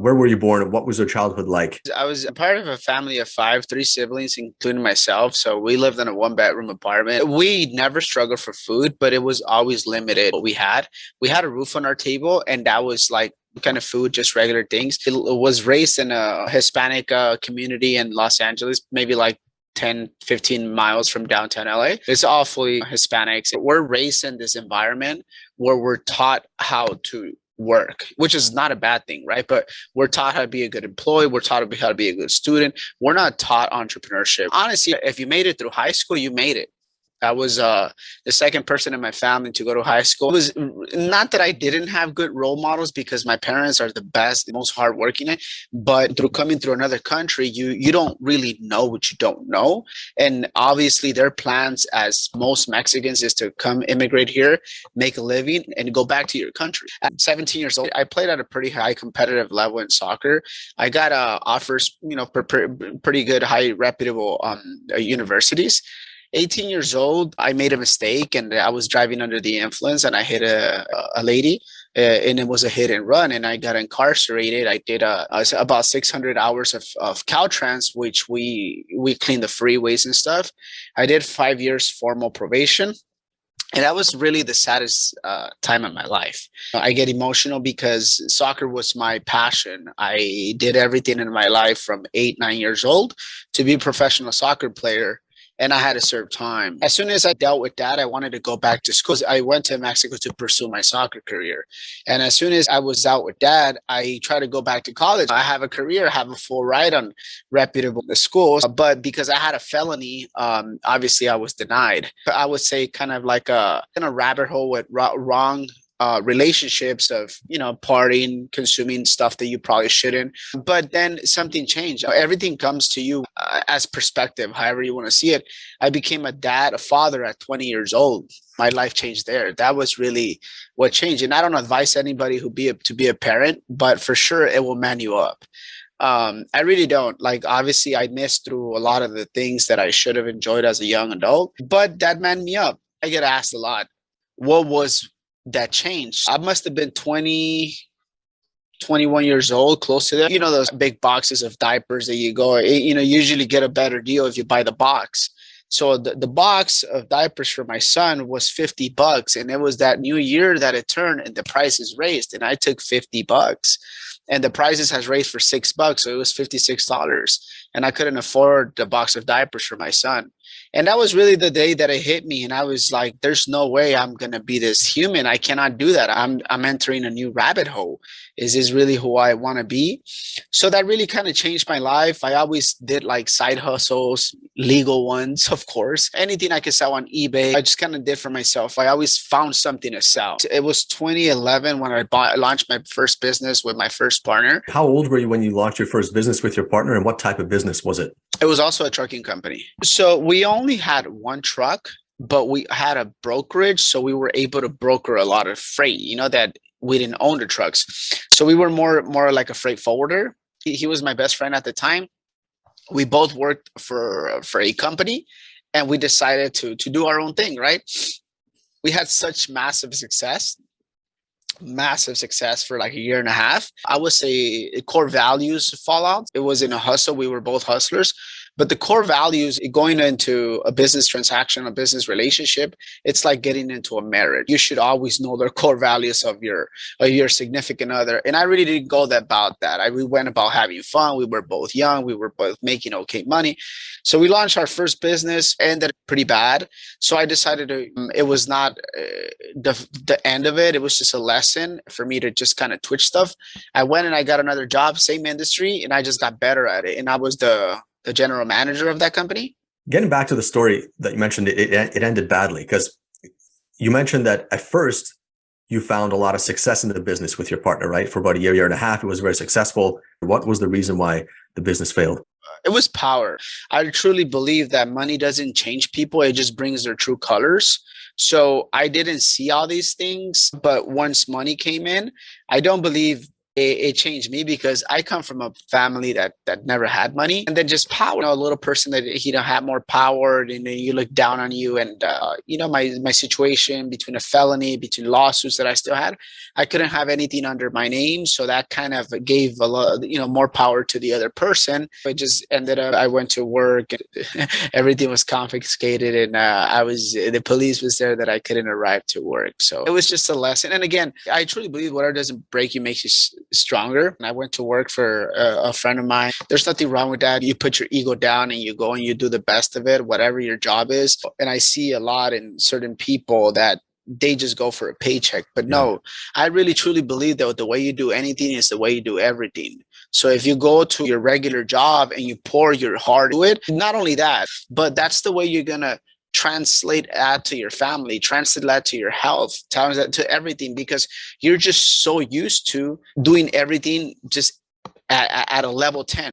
Where were you born and what was your childhood like? I was a part of a family of five, three siblings, including myself. So we lived in a one-bedroom apartment. We never struggled for food, but it was always limited what we had. We had a roof on our table, and that was like kind of food, just regular things. It was raised in a Hispanic community in Los Angeles, maybe like 10, 15 miles from downtown LA. It's all fully Hispanics. We're raised in this environment where we're taught how to work, which is not a bad thing, right? But we're taught how to be a good employee. We're taught how to be a good student. We're not taught entrepreneurship. Honestly, if you made it through high school, you made it. I was the second person in my family to go to high school. It was not that I didn't have good role models because my parents are the best, the most hardworking. But through coming through another country, you don't really know what you don't know. And obviously, their plans, as most Mexicans, is to come immigrate here, make a living, and go back to your country. At 17 years old, I played at a pretty high competitive level in soccer. I got offers, pretty good, high reputable universities. 18 years old, I made a mistake and I was driving under the influence and I hit a lady, and it was a hit and run and I got incarcerated. I did about 600 hours of Caltrans, which we cleaned the freeways and stuff. I did 5 years formal probation. And that was really the saddest time of my life. I get emotional because soccer was my passion. I did everything in my life from 8, 9 years old to be a professional soccer player, and I had to serve time. As soon as I dealt with that, I wanted to go back to school. I went to Mexico to pursue my soccer career. And as soon as I was out with that, I tried to go back to college. I have a career, I have a full ride on reputable schools. But because I had a felony, obviously I was denied. I would say kind of like in a rabbit hole with wrong relationships of partying, consuming stuff that you probably shouldn't. But then something changed. Everything comes to you as perspective, however you want to see it. I became a dad, a father at 20 years old. My life changed there. That was really what changed. And I don't advise anybody to be a parent, but for sure it will man you up. I really don't. Like, obviously, I missed through a lot of the things that I should have enjoyed as a young adult, but that man me up. I get asked a lot, what was that changed? I must have been 20, 21 years old, close to that. Those big boxes of diapers that you go, usually get a better deal if you buy the box. So the box of diapers for my son was $50. And it was that new year that it turned and the prices raised. And I took $50 and the prices has raised for $6. So it was $56. And I couldn't afford the box of diapers for my son. And that was really the day that it hit me. And I was like, there's no way I'm going to be this human. I cannot do that. I'm entering a new rabbit hole. Is this really who I want to be? So that really kind of changed my life. I always did like side hustles, legal ones, of course. Anything I could sell on eBay, I just kind of did for myself. I always found something to sell. It was 2011 when I launched my first business with my first partner. How old were you when you launched your first business with your partner, and what type of business was it? It was also a trucking company. So we only had one truck, but we had a brokerage. So we were able to broker a lot of freight, that we didn't own the trucks. So we were more like a freight forwarder. He was my best friend at the time. We both worked for a company and we decided to do our own thing, right? We had such massive success for like a year and a half. I would say core values fallout. It was in a hustle. We were both hustlers. But the core values going into a business transaction, a business relationship, it's like getting into a marriage. You should always know the core values of your significant other. And I really didn't go about that. We went about having fun. We were both young. We were both making okay money. So we launched our first business, ended pretty bad. So I decided it was not the end of it. It was just a lesson for me to just kind of twitch stuff. I went and I got another job, same industry, and I just got better at it. And I was the general manager of that company. Getting back to the story that you mentioned, it ended badly because you mentioned that at first you found a lot of success in the business with your partner, right? For about a year and a half, it was very successful. What was the reason why the business failed? It was power. I truly believe that money doesn't change people. It just brings their true colors. So I didn't see all these things, but once money came in, I don't believe it changed me because I come from a family that never had money, and then just power. You know, a little person that had more power, and you look down on you. And my situation between a felony, between lawsuits that I still had, I couldn't have anything under my name, so that kind of gave a lot, more power to the other person. It just ended up I went to work, and everything was confiscated, and the police was there that I couldn't arrive to work. So it was just a lesson. And again, I truly believe whatever doesn't break you makes you stronger. And I went to work for a friend of mine. There's nothing wrong with that. You put your ego down and you go and you do the best of it, whatever your job is. And I see a lot in certain people that they just go for a paycheck. But no, I really truly believe that the way you do anything is the way you do everything. So if you go to your regular job and you pour your heart into it, not only that, but that's the way you're going to translate that to your family, translate that to your health, translate that to everything, because you're just so used to doing everything just at a level 10.